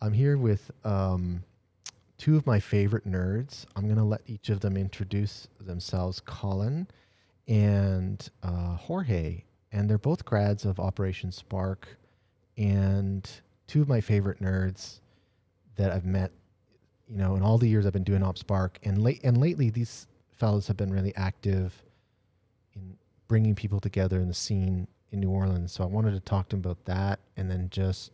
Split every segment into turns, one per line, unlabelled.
I'm here with two of my favorite nerds. I'm going to let each of them introduce themselves, Colin and Jorge. And they're both grads of Operation Spark and two of my favorite nerds that I've met, you know, in all the years I've been doing Op Spark. And lately, these fellows have been really active in bringing people together in the scene in New Orleans. So I wanted to talk to them about that, and then just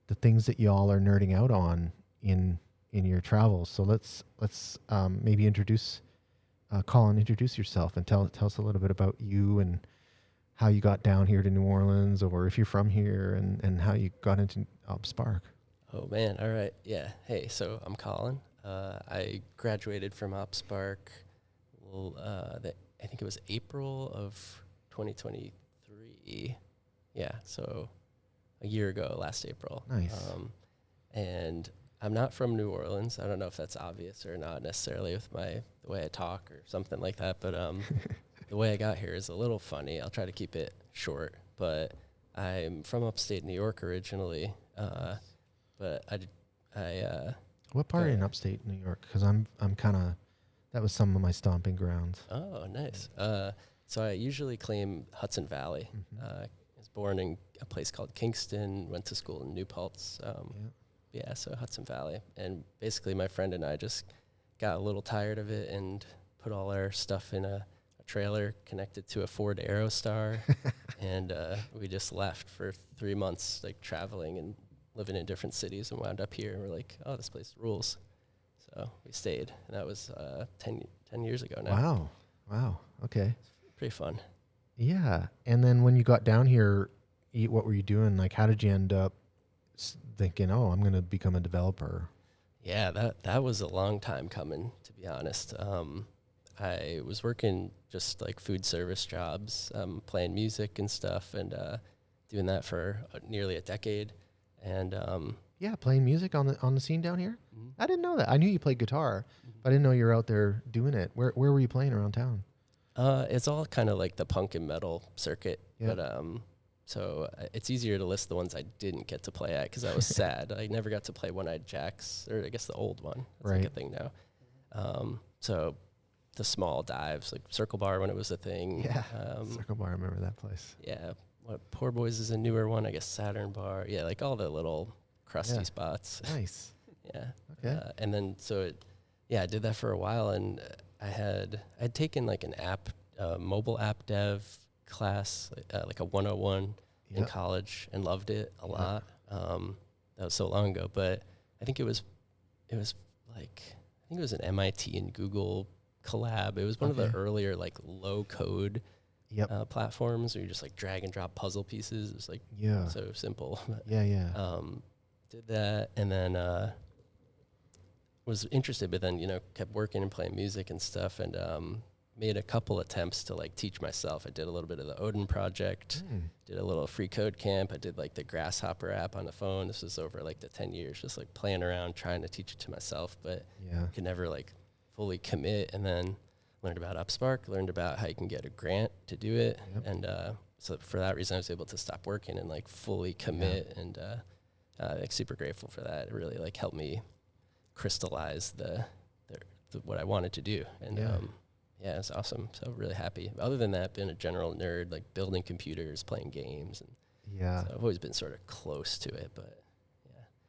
the things that y'all are nerding out on in your travels. So let's maybe introduce Colin. Introduce yourself and tell us a little bit about you and how you got down here to New Orleans, or if you're from here, and how you got into Op Spark.
Oh man, all right, yeah. Hey, so I'm Colin. I graduated from Op Spark. I think it was April of 2023. Yeah, so a year ago, last April.
Nice.
And I'm not from New Orleans. I don't know if that's obvious or not necessarily with the way I talk or something like that. But the way I got here is a little funny. I'll try to keep it short. But I'm from upstate New York originally. But
What part in upstate New York? Because I'm kind of, that was some of my stomping grounds.
Oh, nice. So I usually claim Hudson Valley.
Mm-hmm.
I was born in a place called Kingston, went to school in New Paltz. Yeah, so Hudson Valley. And basically my friend and I just got a little tired of it and put all our stuff in a trailer connected to a Ford Aerostar. And we just left for 3 months, like traveling and living in different cities, and wound up here. And we're like, oh, this place rules. So we stayed. And that was 10 years ago now.
Wow. Okay.
Pretty fun.
Yeah. And then when you got down here, what were you doing? Like, how did you end up thinking, oh, I'm going to become a developer?
Yeah, that was a long time coming, to be honest. I was working just like food service jobs, playing music and stuff, and doing that for nearly a decade. And
yeah, playing music on the scene down here.
Mm-hmm.
I didn't know that. I knew you played guitar, but I didn't know you were out there doing it. Where were you playing around town?
It's all kind of like the punk and metal circuit,
Yeah.
but so it's easier to list the ones I didn't get to play at because I was sad. I never got to play One-Eyed Jacks, or I guess the old one. That's like a thing now. So the small dives, like Circle Bar when it was a thing.
Yeah, Circle Bar, I remember that place.
Yeah, Poor Boys is a newer one. I guess Saturn Bar. Yeah, like all the little crusty spots.
Nice.
Yeah.
Okay.
And then I did that for a while, and I'd taken like an mobile app dev class, like a 101 in college, and loved it a lot. That was so long ago, but I think it was an MIT and Google collab. It was one of the earlier like low code platforms where you just like drag and drop puzzle pieces. It was like so simple. Did that, and then was interested, but then kept working and playing music and stuff, and made a couple attempts to like teach myself. I did a little bit of the Odin project, did a little free code camp. I did like the Grasshopper app on the phone. This was over like the 10 years, just like playing around, trying to teach it to myself, but could never like fully commit. And then learned about UpSpark, learned about how you can get a grant to do it. And so for that reason, I was able to stop working and like fully commit, and like super grateful for that. It really like helped me crystallize the what I wanted to do. And yeah, it's awesome. So really happy. Other than that, been a general nerd, like building computers, playing games, and so I've always been sort of close to it. But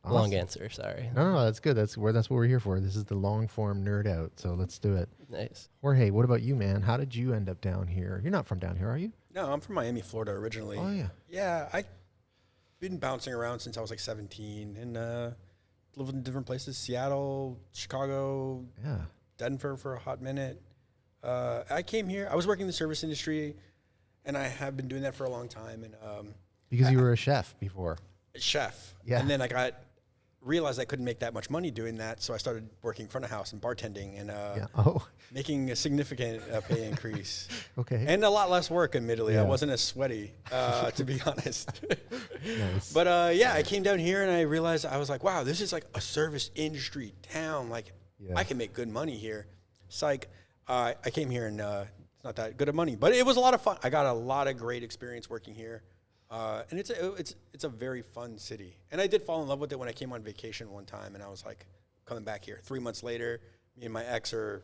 awesome. Long answer, sorry.
No, that's good. That's what we're here for. This is the long form nerd out. So let's do it.
Nice.
Jorge, what about you, man? How did you end up down here? You're not from down here, are you?
No, I'm from Miami, Florida originally.
Oh yeah.
Yeah, I've been bouncing around since I was like 17, and lived in different places: Seattle, Chicago, Denver for a hot minute. I came here. I was working in the service industry, and I have been doing that for a long time. And
because you were a chef before.
Chef.
Yeah.
And then I realized I couldn't make that much money doing that, so I started working front of house and bartending, and making a significant pay increase.
Okay.
And a lot less work, admittedly. I wasn't as sweaty, to be honest.
Nice.
But I came down here and I realized, I was like, wow, this is like a service industry town. Like, I can make good money here. It's like, I came here and it's not that good of money, but it was a lot of fun. I got a lot of great experience working here. And it's a very fun city. And I did fall in love with it when I came on vacation one time, and I was like, coming back here. 3 months later, me and my ex are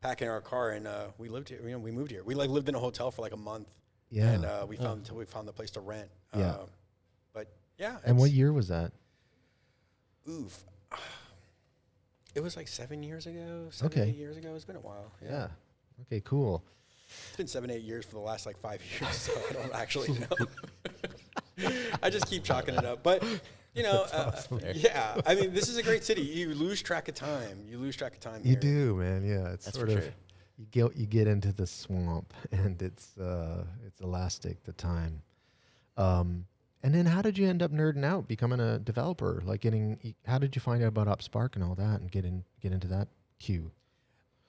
packing our car, and we lived here. You know, we moved here. We like lived in a hotel for like a month.
Yeah.
And we found the place to rent.
Yeah.
But yeah.
And what year was that?
Oof. It was like 7 years ago. 8 years ago. It's been a while.
Yeah. Okay, cool.
It's been 7, 8 years for the last like 5 years, so I don't actually know. I just keep chalking it up. But, you know, yeah. I mean, this is a great city. You lose track of time. You
You do, man. Yeah. It's
That's
sort
for
of,
sure.
you get into the swamp, and it's elastic, the time. And then how did you end up nerding out, becoming a developer? Like how did you find out about UpSpark and all that, and get into that queue?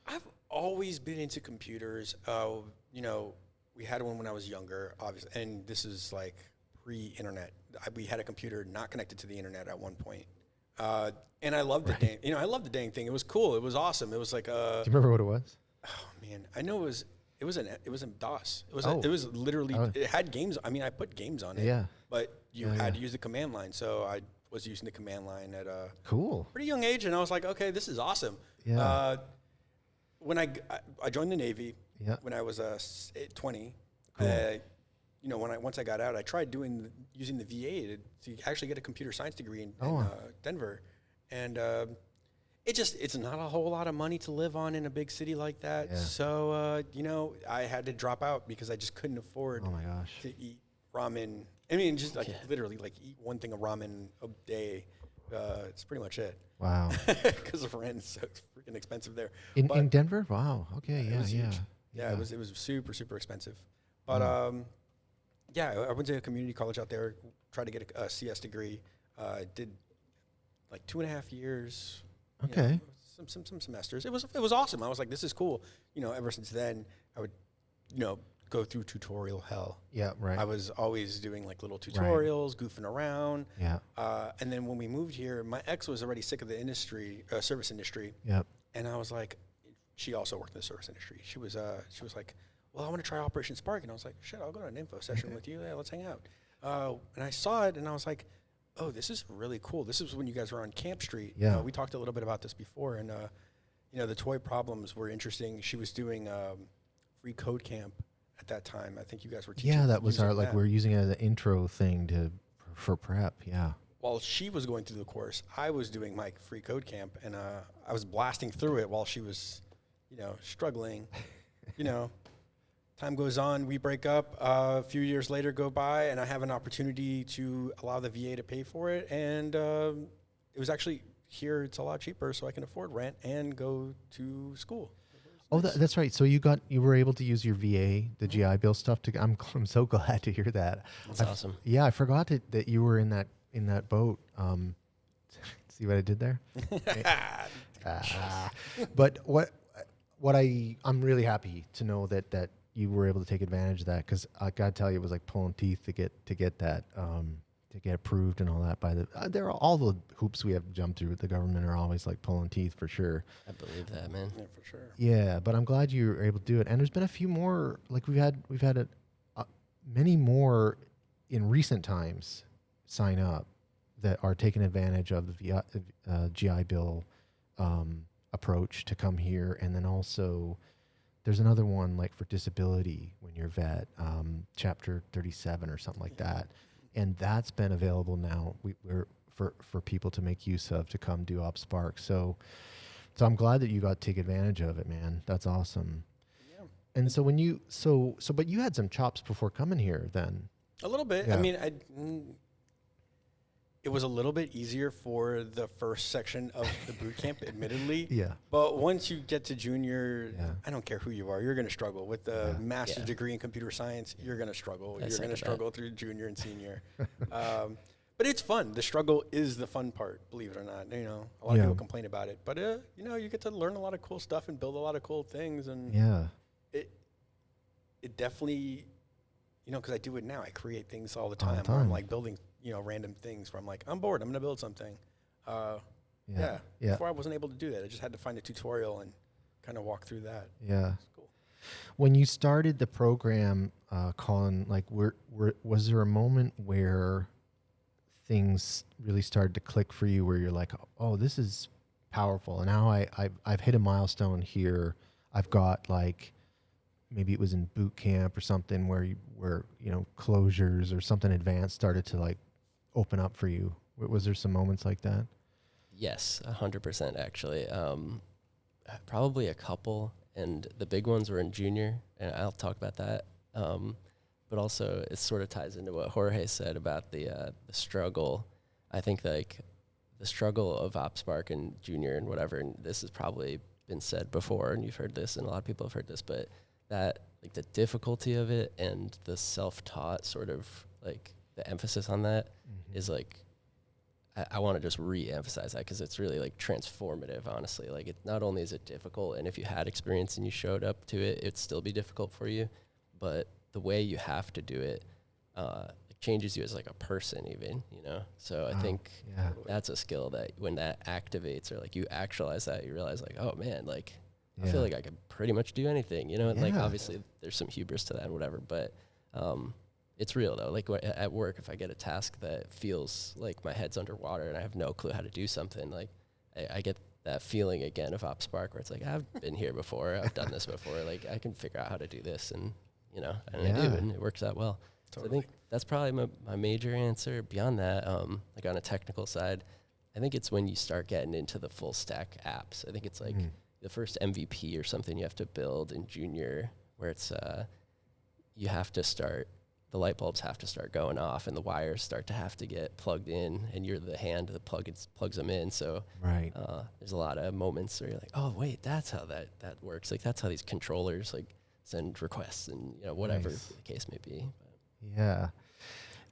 I've always been into computers. You know, we had one when I was younger, obviously, and this is like pre-internet. We had a computer not connected to the internet at one point, and I loved the dang. You know, I loved the dang thing. It was cool. It was awesome. It was like
Do you remember what it was?
Oh man, I know it was in DOS. It was literally it had games. I mean, I put games on it.
Yeah.
But you had to use the command line, so I was using the command line at a
Cool.
pretty young age, and I was like, okay, this is awesome.
Yeah.
When I joined the Navy,
Yeah.
when I was 20,
Cool.
you know, once I got out, I tried using the VA to actually get a computer science degree in Denver, and it's not a whole lot of money to live on in a big city like that.
Yeah.
So you know, I had to drop out because I just couldn't afford
Oh my gosh.
to eat ramen. I mean, just like literally like eat one thing of ramen a day. It's pretty much it.
Wow.
Because of rent is so freaking expensive there.
In Denver? Wow. Okay.
It
Yeah.
was
Yeah.
huge. Yeah, it was super, super expensive. But yeah, I went to a community college out there, tried to get a CS degree. Did like 2.5 years.
Okay.
You know, some semesters. It was awesome. I was like, this is cool. You know, ever since then, I would, you know, go through tutorial hell.
Yeah. Right.
I was always doing like little tutorials, goofing around.
Yeah.
And then when we moved here, my ex was already sick of the industry, service industry.
Yep.
And I was like, she also worked in the service industry. She was like, well, I want to try Operation Spark. And I was like, shit, I'll go to an info session with you. Yeah, let's hang out. And I saw it, and I was like, oh, this is really cool. This is when you guys were on Camp Street.
Yeah.
We talked a little bit about this before, and you know, the toy problems were interesting. She was doing free code camp at that time. I think you guys were teaching.
Yeah, that was
using
we were using it as an intro thing for prep. Yeah.
While she was going through the course, I was doing my free code camp, and I was blasting through it while she was, you know, struggling. You know, time goes on, we break up. A few years later go by, and I have an opportunity to allow the VA to pay for it, and it was actually here. It's a lot cheaper, so I can afford rent and go to school.
Oh, that's right. So you were able to use your VA, the GI Bill stuff. I'm so glad to hear that.
That's awesome.
Yeah, I forgot that you were in that boat. See what I did there? But I'm really happy to know that you were able to take advantage of that, because I gotta tell you, it was like pulling teeth to get that to get approved and all that by the. There are all the hoops we have to jump through with the government are always like pulling teeth for sure.
I believe that, man.
Yeah, for sure.
Yeah, but I'm glad you were able to do it. And there's been a few more, like we've had many more in recent times sign up that are taking advantage of the GI Bill approach to come here. And then also there's another one like for disability when you're vet, Chapter 37 or something like that. And that's been available now we're for people to make use of to come do UpSpark. So I'm glad that you got to take advantage of it, man. That's awesome.
Yeah.
And so but you had some chops before coming here then.
A little bit.
Yeah.
I mean, it was a little bit easier for the first section of the boot camp, admittedly.
Yeah.
But once you get to junior,
Yeah.
I don't care who you are, you're going to struggle. With the master's degree in computer science, you're going to struggle. You're going to struggle through junior and senior. But it's fun. The struggle is the fun part, believe it or not. You know, a lot of people complain about it. But, you know, you get to learn a lot of cool stuff and build a lot of cool things. And it definitely, you know, because I do it now. I create things all the time. Where I'm like building, you know, random things where I'm like, I'm bored. I'm going to build something. Before I wasn't able to do that. I just had to find a tutorial and kind of walk through that.
Yeah.
It's cool.
When you started the program, Colin, like, was there a moment where things really started to click for you, where you're like, oh, this is powerful, and now I've hit a milestone here. I've got, like, maybe it was in boot camp or something where closures or something advanced started to, like, open up for you. Was there some moments like that?
Yes, 100% actually. Probably a couple, and the big ones were in junior, and I'll talk about that. But also, it sort of ties into what Jorge said about the struggle. I think, like, the struggle of OpSpark and junior and whatever, and this has probably been said before, and you've heard this, and a lot of people have heard this, but that, like, the difficulty of it and the self-taught sort of, like, the emphasis on that is, like, I want to just re-emphasize that, because it's really, like, transformative, honestly. Like, it not only is it difficult, and if you had experience and you showed up to it, it'd still be difficult for you, but the way you have to do it, it changes you as, like, a person even, you know? So I think that's a skill that when that activates, or, like, you actualize that, you realize, like, oh man, like, I feel like I could pretty much do anything, you know? And like, obviously there's some hubris to that and whatever, but it's real though. Like, at work, if I get a task that feels like my head's underwater and I have no clue how to do something, like, I get that feeling again of OpSpark, where it's like, I've been here before, I've done this before, like, I can figure out how to do this, and, you know, and I do, and it works out well. Totally. So I think that's probably my major answer. Beyond that, like, on a technical side, I think it's when you start getting into the full stack apps. I think it's like the first MVP or something you have to build in junior, where it's you have to start, the light bulbs have to start going off, and the wires start to have to get plugged in, and you're the hand that plugs them in. So there's a lot of moments where you're like, oh wait, that's how that works. Like, that's how these controllers, like, send requests, and, you know, whatever the case may be. But
yeah,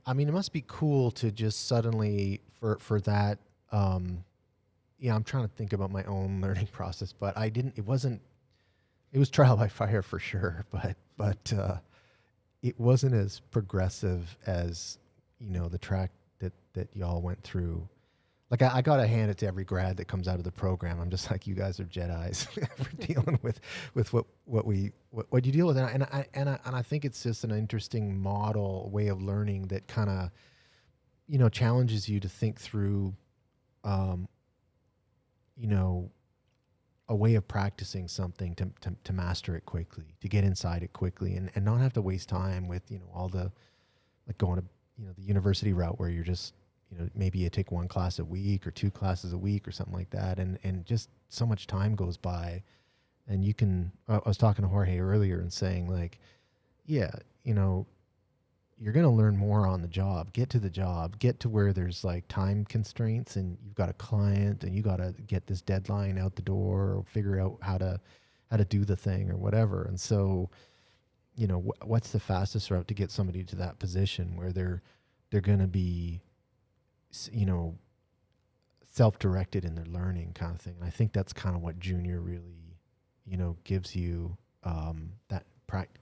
I mean, it must be cool to just suddenly for that. I'm trying to think about my own learning process, but it was trial by fire for sure, but it wasn't as progressive as, you know, the track that y'all went through. Like, I got to hand it to every grad that comes out of the program. I'm just like, you guys are Jedis for dealing with what you deal with. And I think it's just an interesting way of learning that kind of, you know, challenges you to think through, you know, a way of practicing something to master it quickly, to get inside it quickly, and not have to waste time with, you know, all the, like, going to, you know, the university route where you're just, you know, maybe you take one class a week or two classes a week or something like that. And just so much time goes by, and you can, I was talking to Jorge earlier and saying, like, yeah, you know, you're going to learn more on the job, get to the job, get to where there's, like, time constraints, and you've got a client, and you got to get this deadline out the door, or figure out how to do the thing or whatever. And so, you know, what's the fastest route to get somebody to that position where they're going to be, you know, self-directed in their learning, kind of thing. And I think that's kind of what junior really, you know, gives you, that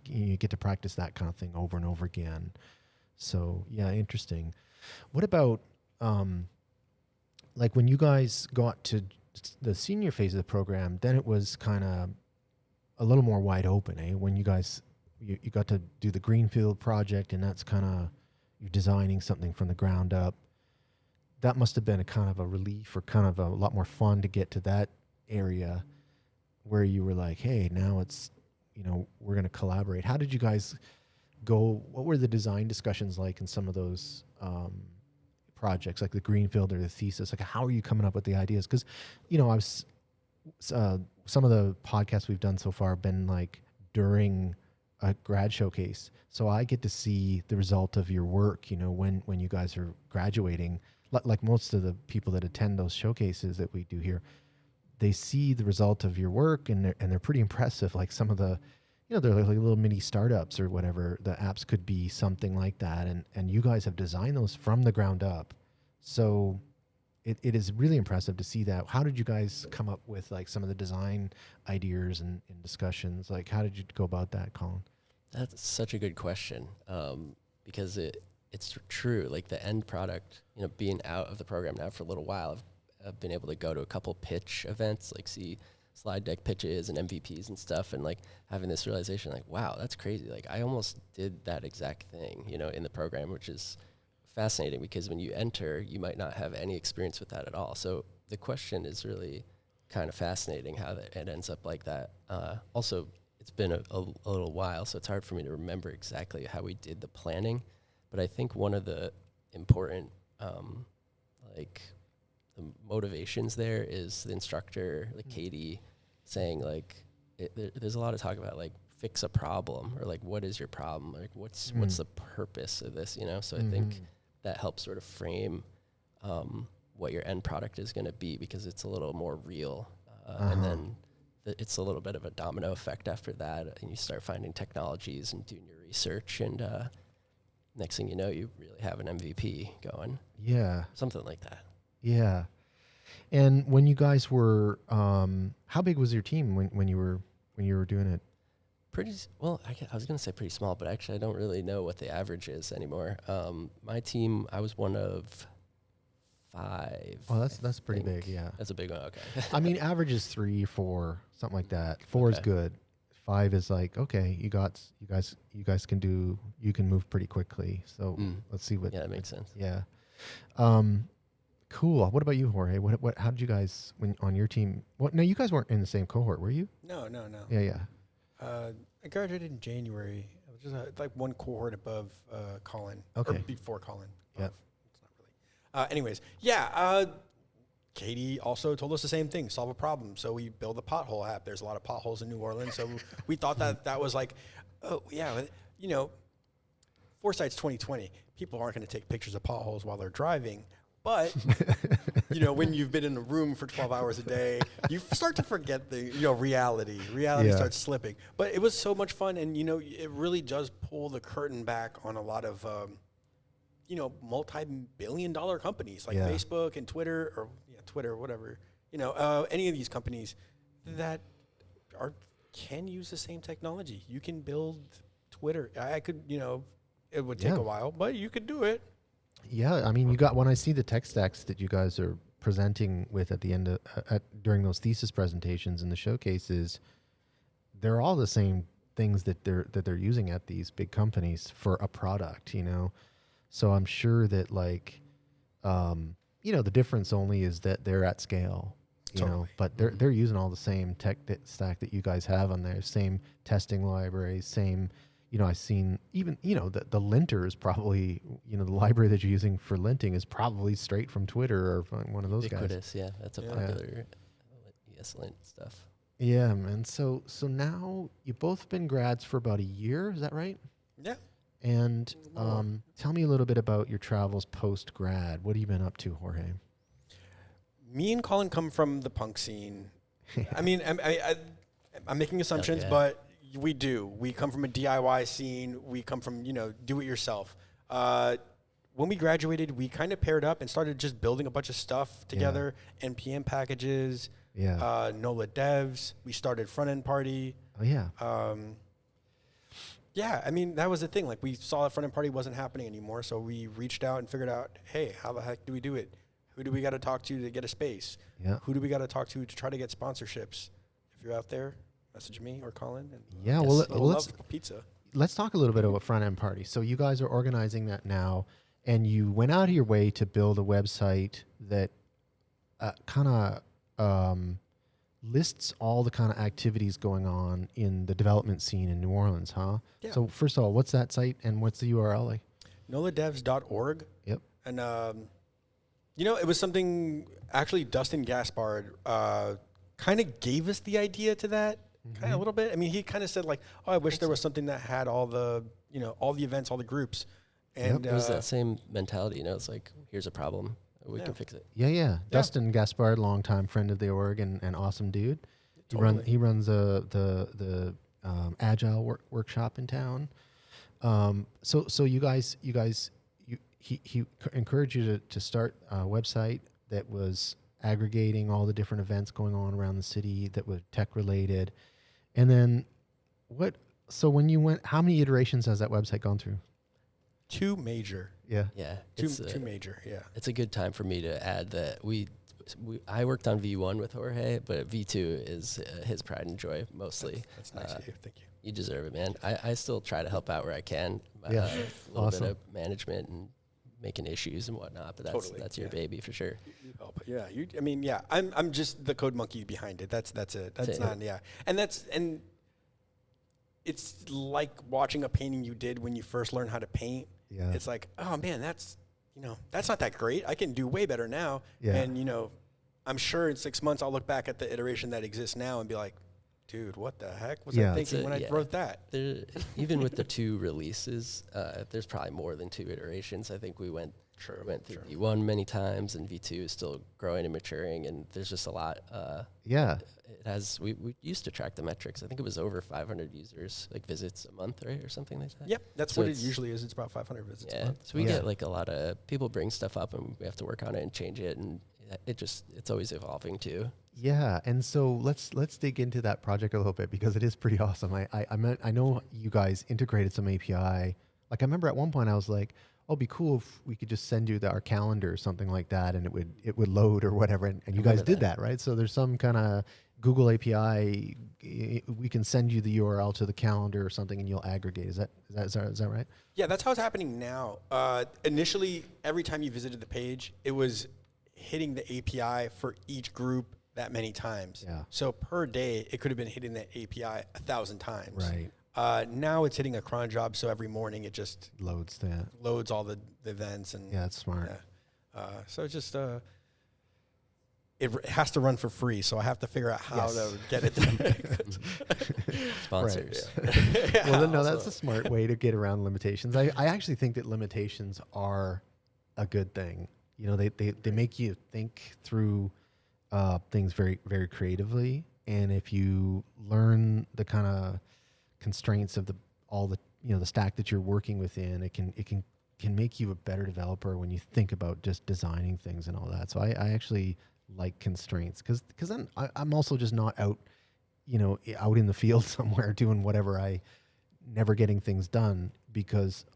you get to practice that kind of thing over and over again. So yeah, interesting. What about, like, when you guys got to the senior phase of the program, then it was kind of a little more wide open, eh? When you guys, you got to do the Greenfield project, and that's kind of, you're designing something from the ground up. That must have been a kind of a relief, or kind of a lot more fun to get to that area where you were like, hey, now it's, you know, we're going to collaborate. How did you guys go? What were the design discussions like in some of those projects, like the Greenfield or the thesis? Like, how are you coming up with the ideas? Because, you know, some of the podcasts we've done so far have been, like, during a grad showcase. So I get to see the result of your work, you know, when you guys are graduating. Like most of the people that attend those showcases that we do here, they see the result of your work, and they're pretty impressive. Like, some of the, you know, they're like little mini startups or whatever. The apps could be something like that. And you guys have designed those from the ground up. So it is really impressive to see that. How did you guys come up with, like, some of the design ideas and discussions? Like, how did you go about that, Colin?
That's such a good question, because it's true. Like, the end product, you know, being out of the program now for a little while, I've been able to go to a couple pitch events, like, see slide deck pitches and MVPs and stuff, and like having this realization, like, wow, that's crazy. Like I almost did that exact thing, you know, in the program, which is fascinating because when you enter, you might not have any experience with that at all. So the question is really kind of fascinating how that it ends up like that. Also, it's been a little while, so it's hard for me to remember exactly how we did the planning. But I think one of the important, like, the motivations there is the instructor, like Katie, saying, like, there's a lot of talk about, like, fix a problem, or, like, what is your problem? Like, what's the purpose of this, you know? So I think that helps sort of frame what your end product is going to be, because it's a little more real. And then it's a little bit of a domino effect after that, and you start finding technologies and doing your research, and next thing you know, you really have an MVP going.
Yeah.
Something like that.
Yeah. And when you guys were, how big was your team when you were doing it?
Well, I was going to say pretty small, but actually I don't really know what the average is anymore. My team, I was one of 5.
Oh, that's pretty big. Yeah.
That's a big one. Okay.
I mean, average is 3, 4, something like that. 4 is good. 5 is like, okay, you guys can move pretty quickly. So let's see what.
Yeah, that makes sense.
Yeah. Cool. What about you, Jorge? How did you guys, when on your team? No, you guys weren't in the same cohort, were you?
No.
Yeah.
I graduated in January. I was just like one cohort above Colin.
Okay.
Or before Colin.
Yep.
It's not really. Anyways, yeah. Katie also told us the same thing: solve a problem. So we build a pothole app. There's a lot of potholes in New Orleans, so we thought that was like, oh yeah, you know, foresight's 2020. People aren't going to take pictures of potholes while they're driving. But, you know, when you've been in a room for 12 hours a day, you start to forget the, reality. Reality starts slipping. But it was so much fun. And, it really does pull the curtain back on a lot of, multi-billion-dollar companies like Facebook and Twitter, or Twitter, whatever. Any of these companies that can use the same technology. You can build Twitter. I could, it would take a while, but you could do it.
Yeah, I mean, when I see the tech stacks that you guys are presenting with at the end of during those thesis presentations and the showcases, they're all the same things that they're using at these big companies for a product, So I'm sure that the difference only is that they're at scale, but they're using all the same tech stack that you guys have on there, same testing libraries, same. I've seen even, the linter is probably, the library that you're using for linting is probably straight from Twitter or from one of those
Ubiquitous,
guys.
Yeah, that's a popular ESLint stuff.
Yeah, man. So now you've both been grads for about a year, is that right?
Yeah.
And tell me a little bit about your travels post-grad. What have you been up to, Jorge?
Me and Colin come from the punk scene. I mean, I'm making assumptions, but we do. We come from a DIY scene. We come from, do it yourself. When we graduated, we kind of paired up and started just building a bunch of stuff together. NPM packages, NOLA devs. We started Front End Party.
Oh, yeah.
Yeah, I mean, that was the thing. Like, we saw that Front End Party wasn't happening anymore, so we reached out and figured out, hey, how the heck do we do it? Who do we got to talk to get a space?
Yeah.
Who do we got to talk to try to get sponsorships? If you're out there, message me or Colin.
And let's
pizza.
Let's talk a little bit about Front End Party. So you guys are organizing that now, and you went out of your way to build a website that kind of lists all the kind of activities going on in the development scene in New Orleans, huh?
Yeah.
So first of all, what's that site and what's the URL like?
NOLADevs.org.
Yep.
And, it was something actually Dustin Gaspard kind of gave us the idea to that. Kind of a little bit. I mean, he kind of said like, "Oh, I wish there was something that had all the, all the events, all the groups." And
it was that same mentality. It's like, here's a problem, we can fix it.
Yeah. Dustin Gaspard, longtime friend of the org and awesome dude.
Totally.
He runs the Agile workshop in town. So you guys, he encouraged you to start a website that was aggregating all the different events going on around the city that were tech related. And then so when you went, how many iterations has that website gone through?
2 major.
Yeah.
Two major. Yeah.
It's a good time for me to add that I worked on V1 with Jorge, but V2 is his pride and joy mostly.
That's nice of you. Thank you.
You deserve it, man. I still try to help out where I can.
Yeah.
A little bit of management and making issues and whatnot, but that's your baby for sure.
You help. Yeah. I'm just the code monkey behind it. That's it. That's not, yeah. And it's like watching a painting you did when you first learned how to paint.
Yeah.
It's like, oh man, that's not that great. I can do way better now.
Yeah.
And, I'm sure in 6 months I'll look back at the iteration that exists now and be like, dude, what the heck was I thinking when I wrote that?
Even with the 2 releases, there's probably more than 2 iterations. I think we went through V1 many times, and V2 is still growing and maturing, and there's just a lot. It has. We used to track the metrics. I think it was over 500 users, like visits a month, right, or something like that.
Yep, that's what it usually is. It's about 500 visits a month.
So we get like a lot of people bring stuff up, and we have to work on it and change it, and it's always evolving too.
Yeah, and so let's dig into that project a little bit because it is pretty awesome. I know you guys integrated some API. Like I remember at one point I was like, "Oh, it'd be cool if we could just send you our calendar or something like that, and it would load or whatever." And you guys did that, right? So there's some kind of Google API. We can send you the URL to the calendar or something, and you'll aggregate. Is that right?
Yeah, that's how it's happening now. Initially, every time you visited the page, it was hitting the API for each group that many times.
Yeah.
So per day, it could have been hitting the API 1,000 times.
Right.
Now it's hitting a cron job, so every morning it just
loads
all the events. And
yeah, that's smart.
Yeah. So it's just it has to run for free, so I have to figure out how to get it done.
Sponsors.
Right. Yeah. Well, no, that's a smart way to get around limitations. I actually think that limitations are a good thing. They make you think through things very, very creatively. And if you learn the kind of constraints of the stack that you're working within, it can make you a better developer when you think about just designing things and all that. So I actually like constraints because then I'm also just not out in the field somewhere doing whatever, never getting things done because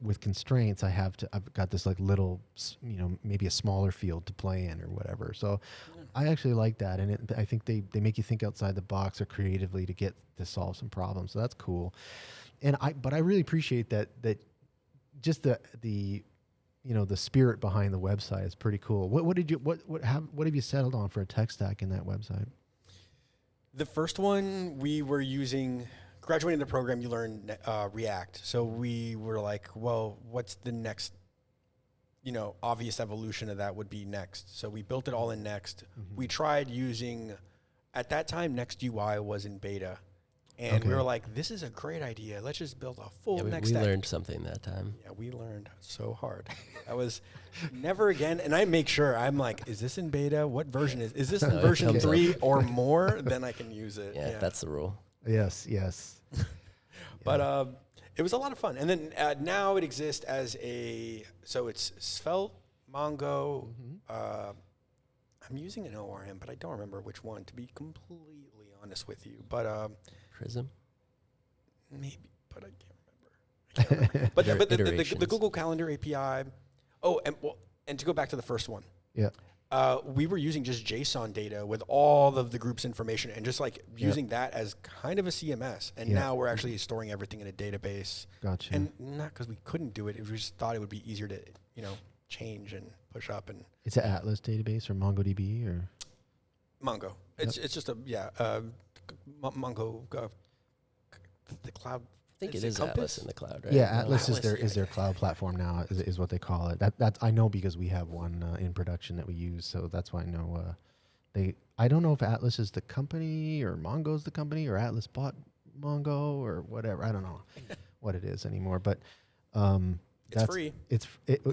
with constraints, I've got this like little, maybe a smaller field to play in or whatever. So I actually like that. And I think they make you think outside the box or creatively to solve some problems. So that's cool. But I really appreciate that just the spirit behind the website is pretty cool. What have you settled on for a tech stack in that website?
The first one we were using, graduating the program, you learn React. So we were like, well, what's the next, obvious evolution of that would be Next. So we built it all in Next. Mm-hmm. We tried using, at that time, Next UI was in beta. And we were like, this is a great idea. Let's just build a full Next stack.
We learned something that time.
Yeah, we learned so hard. That was never again. And I make sure, I'm like, is this in beta? What version is this in version 3 or more? Then I can use it.
Yeah, that's the rule.
Yes.
But it was a lot of fun. And then now it exists as so it's Svelte, Mongo. Mm-hmm. I'm using an ORM, but I don't remember which one, to be completely honest with you. But
Prism?
Maybe, but I can't remember. But the Google Calendar API. Oh, and to go back to the first one.
Yeah.
We were using just JSON data with all of the group's information and just like using that as kind of a CMS. And now we're actually storing everything in a database.
Gotcha.
And not because we couldn't do it. We just thought it would be easier to, change and push up. And
it's an Atlas database or MongoDB or?
Mongo. It's just Mongo, the cloud.
I think it is Atlas in the cloud, right?
Yeah, Atlas is their cloud platform now, is what they call it. That I know because we have one in production that we use, so that's why I know. I don't know if Atlas is the company or Mongo's the company or Atlas bought Mongo or whatever. I don't know what it is anymore, but
it's free.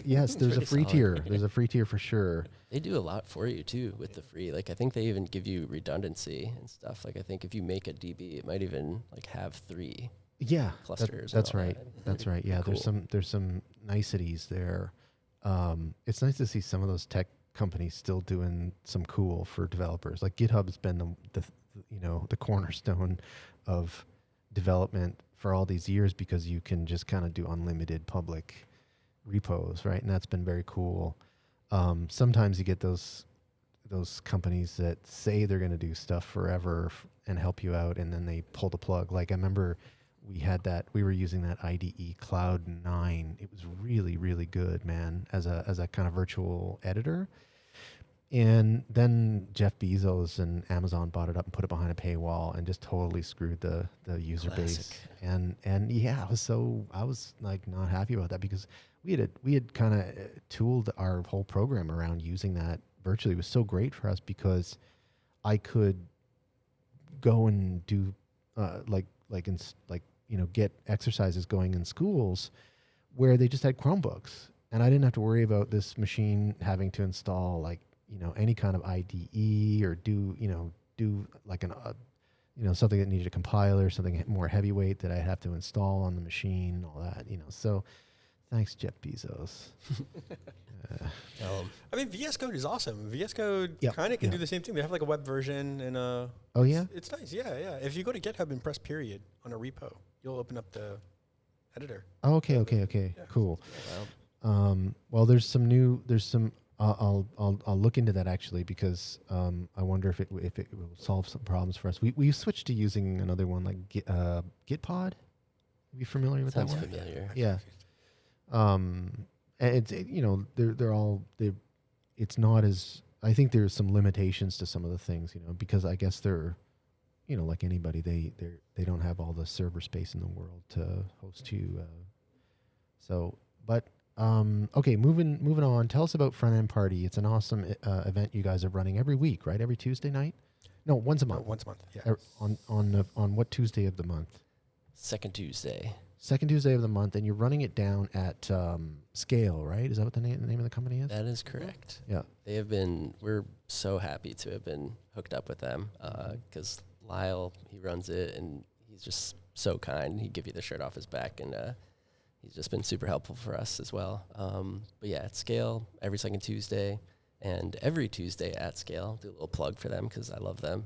Yes, there's a free tier. There's a free tier for sure.
They do a lot for you too with the free. Like I think they even give you redundancy and stuff. Like I think if you make a DB, it might even like have 3 clusters.
That's right. That's right. Yeah, cool. There's some niceties there. It's nice to see some of those tech companies still doing some cool for developers. Like GitHub has been the cornerstone of development for all these years because you can just kind of do unlimited public repos, right? And that's been very cool. Sometimes you get those those companies that say they're going to do stuff forever and help you out, and then they pull the plug. Like I remember we were using that IDE Cloud 9. It was really, really good, man, as a kind of virtual editor. And then Jeff Bezos and Amazon bought it up and put it behind a paywall and just totally screwed the user base. And yeah, I was like not happy about that, because we had kind of tooled our whole program around using that virtually. It was so great for us because I could go and do get exercises going in schools where they just had Chromebooks, and I didn't have to worry about this machine having to install any kind of IDE or do like something that needed a compiler, something more heavyweight that I'd have to install on the machine, all that, So thanks, Jeff Bezos.
I mean, VS Code is awesome. VS Code kind of can do the same thing. They have like a web version, and
oh yeah,
it's nice. Yeah. If you go to GitHub and press period on a repo, you'll open up the editor.
Oh, okay, yeah. Cool. Wow. Well, there's some. I'll look into that actually, because I wonder if it will solve some problems for us. We switched to using another one like Gitpod. Are you familiar with
Sounds
that one?
familiar.
Yeah. It's not as, I think there's some limitations to some of the things, because I guess they're, like anybody, they don't have all the server space in the world to host you. Okay, moving on. Tell us about Front End Party. It's an awesome event you guys are running every week, right? Every Tuesday night? No, once a month.
Once a month. Yeah.
On what Tuesday of the month?
Second Tuesday
of the month, and you're running it down at Scale, right? Is that what the name of the company is?
That is correct.
Yeah.
We're so happy to have been hooked up with them, because Lyle, he runs it, and he's just so kind. He'd give you the shirt off his back, and he's just been super helpful for us as well. But yeah, at Scale, every second Tuesday, and every Tuesday at Scale, do a little plug for them because I love them.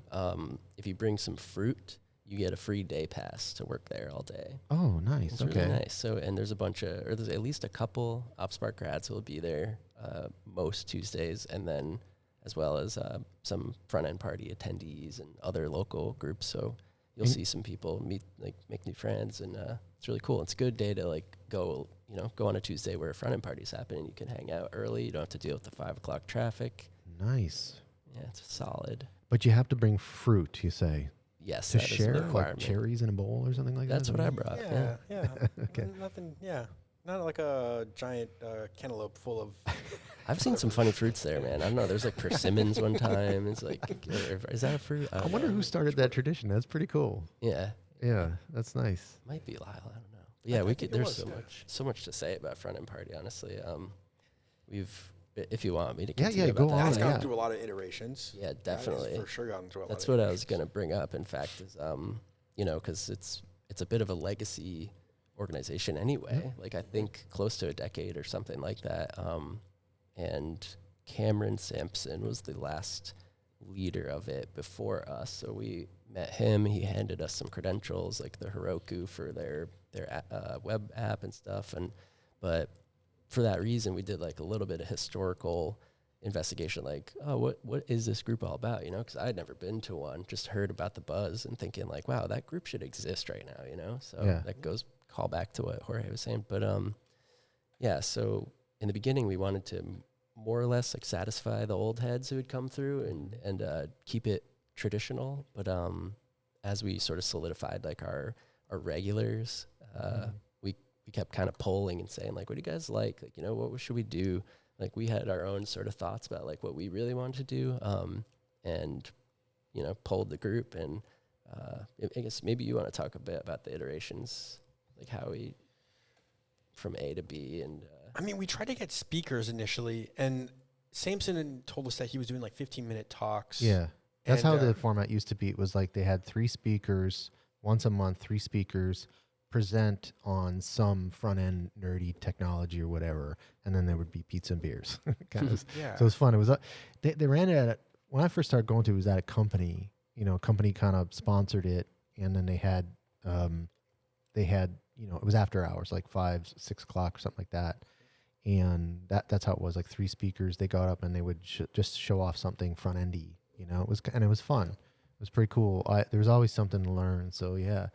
If you bring some fruit, you get a free day pass to work there all day.
Oh, nice.
It's
okay.
really nice. So, and there's there's at least a couple OpSpark grads who will be there most Tuesdays, and then as well as some Front End Party attendees and other local groups. So you'll see some people make new friends, and it's really cool. It's a good day to go on a Tuesday where a Front End Party's happening. You can hang out early. You don't have to deal with the 5 o'clock traffic.
Nice.
Yeah, it's solid.
But you have to bring fruit, you say.
Yes,
to
that
share,
is a requirement.
like cherries in a bowl or something like
That's
that?
what I brought.
Yeah.
Okay.
Nothing. Yeah. Not like a giant cantaloupe full of.
I've seen some funny fruits there, man. I don't know. There's like persimmons one time. It's like, is that a fruit?
I wonder who started that tradition. That's pretty cool.
Yeah.
Yeah, that's nice.
Might be Lyle. I don't know. But yeah, we could. There's so much to say about Front End Party. Honestly, if you want me to continue
go
about
on.
that.
It's gone through a lot of iterations.
Yeah, definitely.
For sure gotten through a lot.
That's what I was gonna bring up. In fact, is because it's a bit of a legacy organization anyway. Like I think close to a decade or something like that. And Cameron Sampson was the last leader of it before us. So we met him. He handed us some credentials, like the Heroku for their web app and stuff. But for that reason, we did like a little bit of historical investigation, like, oh, what is this group all about? Because I had never been to one, just heard about the buzz and thinking like, wow, that group should exist right now. So that goes call back to what Jorge was saying. But so in the beginning, we wanted to more or less like satisfy the old heads who had come through and keep it traditional. But as we sort of solidified like our regulars, we kept kind of polling and saying like, what do you guys like? Like, what should we do? Like we had our own sort of thoughts about like what we really wanted to do, and polled the group. And I guess maybe you want to talk a bit about the iterations, like how we from A to B. And
I mean, we tried to get speakers initially, and Sampson told us that he was doing like 15-minute talks.
Yeah, that's how the format used to be. It was like they had 3 speakers once a month, 3 speakers present on some front-end nerdy technology or whatever, and then there would be pizza and beers. So it was fun. It was they ran it at, when I first started going to it was at a company. A company kind of sponsored it, and then they had it was after hours, like 5, 6 o'clock or something like that. and that's how it was. Like 3 speakers, they got up and they would just show off something front endy. It was fun. It was pretty cool. There was always something to learn. So yeah.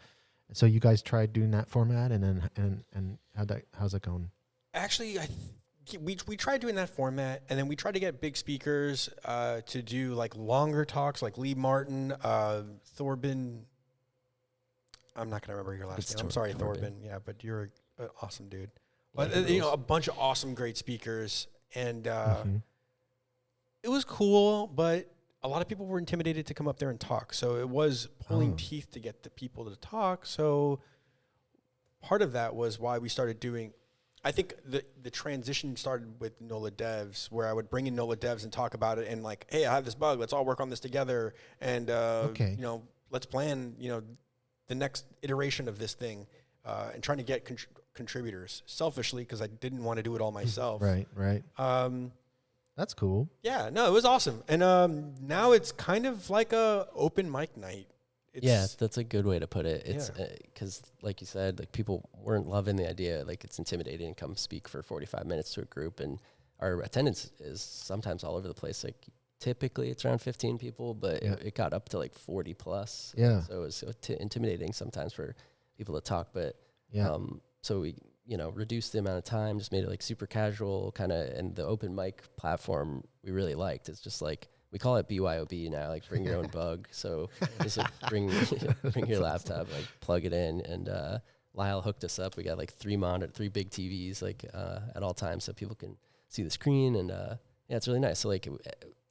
So you guys tried doing that format, and then how's that going?
Actually, we tried doing that format, and then we tried to get big speakers to do like longer talks, like Lee Martin, Thorben. I'm not gonna remember your last name. I'm sorry, Thorben. Yeah, but you're an awesome dude. But a bunch of awesome, great speakers, and it was cool. But a lot of people were intimidated to come up there and talk, so it was pulling teeth to get the people to talk. So part of that was why we started doing. I think the transition started with NOLA devs, where I would bring in NOLA devs and talk about it, and like, hey, I have this bug, let's all work on this together, and let's plan, the next iteration of this thing, and trying to get contributors selfishly because I didn't want to do it all myself.
Right. That's cool.
Yeah, no, it was awesome, and now it's kind of like a open mic night.
That's a good way to put it. It's because, like you said, like people weren't loving the idea. Like it's intimidating to come speak for 45 minutes to a group, and our attendance is sometimes all over the place. Like typically it's around 15 people, but it got up to like 40 plus.
Yeah.
So it was intimidating sometimes for people to talk. But so we reduced the amount of time, just made it like super casual kind of. And the open mic platform we really liked. It's just like. We call it BYOB now, like bring your own bug. So just like bring your laptop, like plug it in. And Lyle hooked us up. We got like 3 big TVs like at all times so people can see the screen. And it's really nice. So like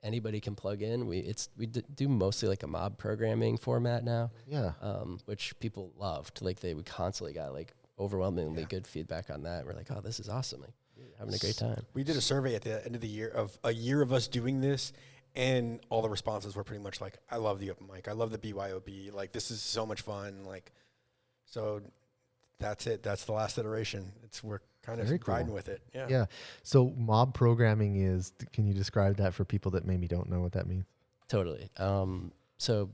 anybody can plug in. We do mostly like a mob programming format now.
Yeah.
Which people loved. Like we constantly got like overwhelmingly good feedback on that. We're like, oh, this is awesome. Like having a great time.
We did a survey at the end of the year of a year of us doing this. And all the responses were pretty much like, I love the open mic. I love the BYOB. Like, this is so much fun. Like, so that's it. That's the last iteration. We're kind of riding with it. Yeah.
Yeah. So mob programming can you describe that for people that maybe don't know what that means?
Totally. So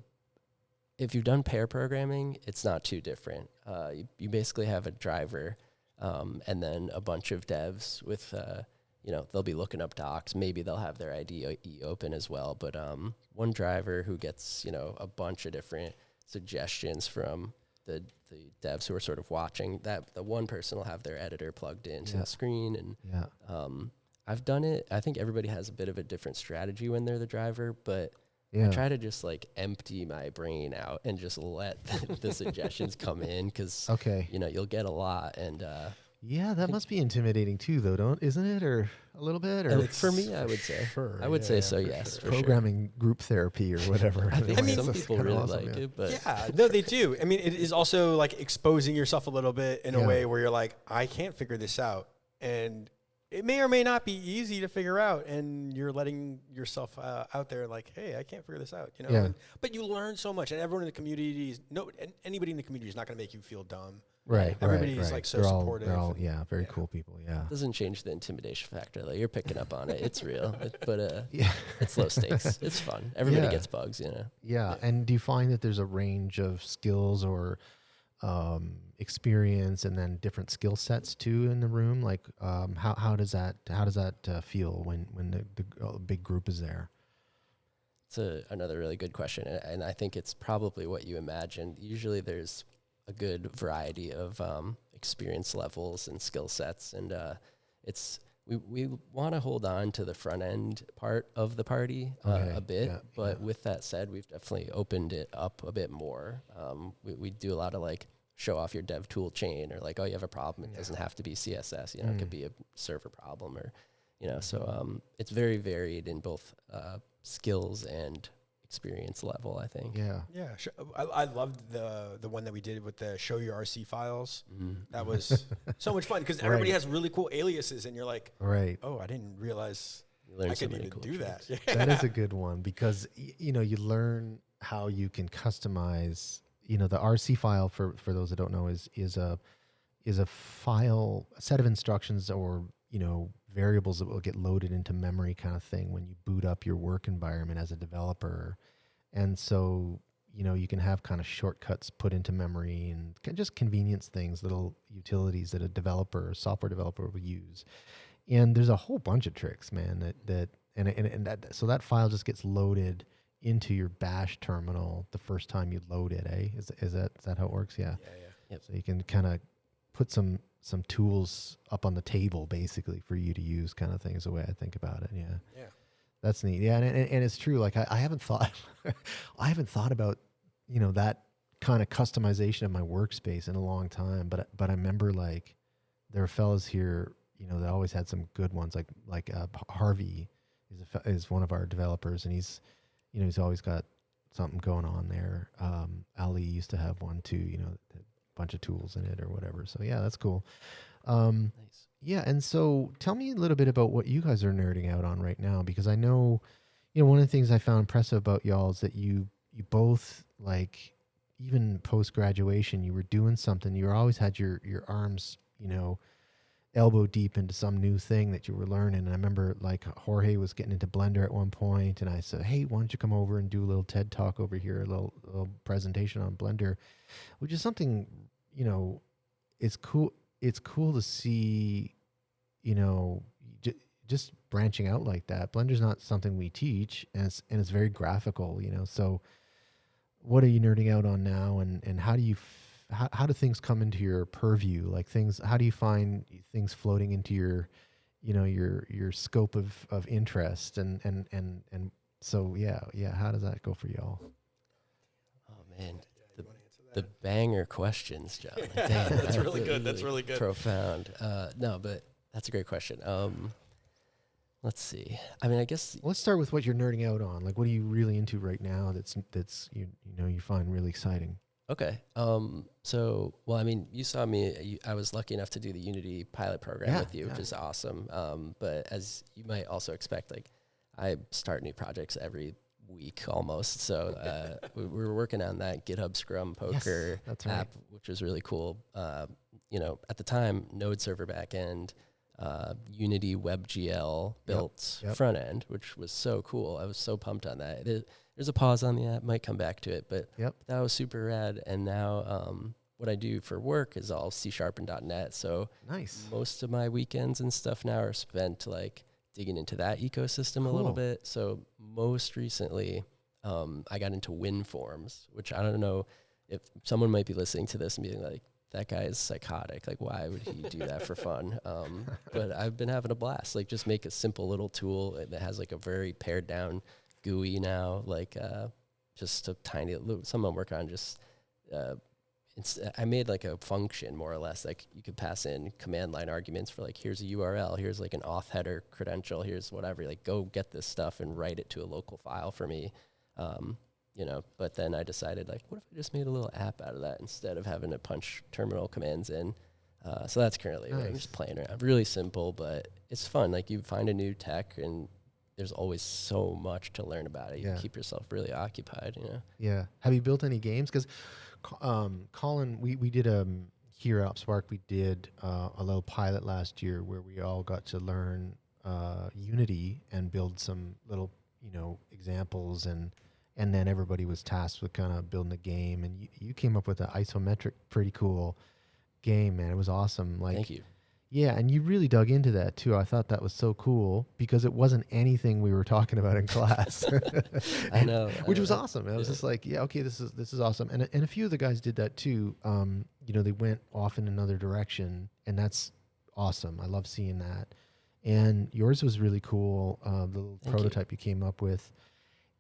if you've done pair programming, it's not too different. You basically have a driver and then a bunch of devs with they'll be looking up docs. Maybe they'll have their IDE open as well. But one driver who gets, a bunch of different suggestions from the devs who are sort of watching, that the one person will have their editor plugged into the screen. And I've done it. I think everybody has a bit of a different strategy when they're the driver, but I try to just like empty my brain out and just let the suggestions come in because, you'll get a lot. And
yeah, that must be intimidating too, though, isn't it? Or a little bit? Or
for me, I would say. I would say so, yes.
Sure. Programming group therapy or whatever.
I mean, some people really awesome, like it, but
yeah, no, they do. I mean, it is also like exposing yourself a little bit in a way where you're like, I can't figure this out, and it may or may not be easy to figure out, and you're letting yourself out there like, hey, I can't figure this out, but you learn so much, and everyone in the community anybody in the community is not going to make you feel dumb.
Right.
Everybody's like so supportive.
They're all very cool people. Yeah.
It doesn't change the intimidation factor. Like you're picking up on it. It's real, but it's low stakes. It's fun. Everybody gets bugs,
Yeah. And do you find that there's a range of skills or experience and then different skill sets too in the room? Like how does that feel when the big group is there?
It's another really good question, and I think it's probably what you imagined. Usually there's a good variety of experience levels and skill sets, and we want to hold on to the front end part of the party a bit, but with that said, we've definitely opened it up a bit more. We do a lot of like show off your dev tool chain, or like, oh, you have a problem, it doesn't have to be CSS, it could be a server problem, or so it's very varied in both skills and experience level, I think.
Yeah.
I loved the one that we did with the show your RC files. That was so much fun because everybody has really cool aliases, and you're like, oh, I didn't realize I could even do that.
That is a good one because you learn how you can customize. The RC file, for those that don't know, is a file, a set of instructions or variables that will get loaded into memory kind of thing when you boot up your work environment as a developer. And so, you can have kind of shortcuts put into memory and just convenience things, little utilities that a developer or software developer will use. And there's a whole bunch of tricks, man, so that file just gets loaded into your bash terminal the first time you load it, eh? Is that how it works? Yeah.
Yeah.
Yep.
So you can kind of put some tools up on the table basically for you to use, kind of thing, is the way I think about it. Yeah.
Yeah.
That's neat. Yeah, and it's true. Like I haven't thought I haven't thought about, that kind of customization of my workspace in a long time, but I remember like there are fellas here, that always had some good ones, like Harvey is one of our developers, and he's always got something going on there. Ali used to have one too, a bunch of tools in it or whatever. So yeah, that's cool.
Nice.
Yeah, and so tell me a little bit about what you guys are nerding out on right now, because I know, one of the things I found impressive about y'all is that you both, like, even post graduation, you were doing something. You always had your arms, elbow deep into some new thing that you were learning. And I remember like Jorge was getting into Blender at one point, and I said, hey, why don't you come over and do a little TED talk over here, a little presentation on Blender, which is something, it's cool. It's cool to see, just branching out like that. Blender's not something we teach, and it's very graphical, so what are you nerding out on now, and how do you how do things come into your purview? Like how do you find things floating into your, your scope of interest, and so yeah, how does that go for y'all?
Oh man, the banger questions, John. Damn,
That's really good. That's really good.
Profound. No, but that's a great question. Let's see. I mean, I guess
let's start with what you're nerding out on. Like, what are you really into right now that's you find really exciting?
Okay. So, well, I mean, you saw me. I was lucky enough to do the Unity pilot program with you, which is awesome. But as you might also expect, like, I start new projects every week almost. So we were working on that GitHub Scrum Poker app, which was really cool. At the time, Node server backend, Unity WebGL built front end, which was so cool. I was so pumped on that. There's a pause on the app, might come back to it, but that was super rad. And now what I do for work is all C# and .NET. So
nice.
Most of my weekends and stuff now are spent like digging into that ecosystem a little bit. So most recently, I got into WinForms, which I don't know if someone might be listening to this and being like, that guy is psychotic. Like, why would he do that for fun? But I've been having a blast. Like, just make a simple little tool that has like a very pared down GUI now. Like, just a tiny something I'm working on. Just I made like a function more or less. Like, you could pass in command line arguments for like, here's a URL, here's like an auth header credential, here's whatever. Like, go get this stuff and write it to a local file for me. But then I decided, like, what if I just made a little app out of that instead of having to punch terminal commands in? So that's currently what I'm just playing around. Really simple, but it's fun. Like, you find a new tech, and there's always so much to learn about it. You keep yourself really occupied,
Yeah. Have you built any games? Because, Colin, we did here at Spark, we did a little pilot last year where we all got to learn Unity and build some little, examples, and then everybody was tasked with kind of building a game, and you came up with an isometric, pretty cool game, man. It was awesome. Like,
thank you.
Yeah, and you really dug into that too. I thought that was so cool because it wasn't anything we were talking about in class.
I know,
which was awesome. I was just like, yeah, okay, this is awesome. And a few of the guys did that too. They went off in another direction, and that's awesome. I love seeing that. And yours was really cool. The little prototype you came up with.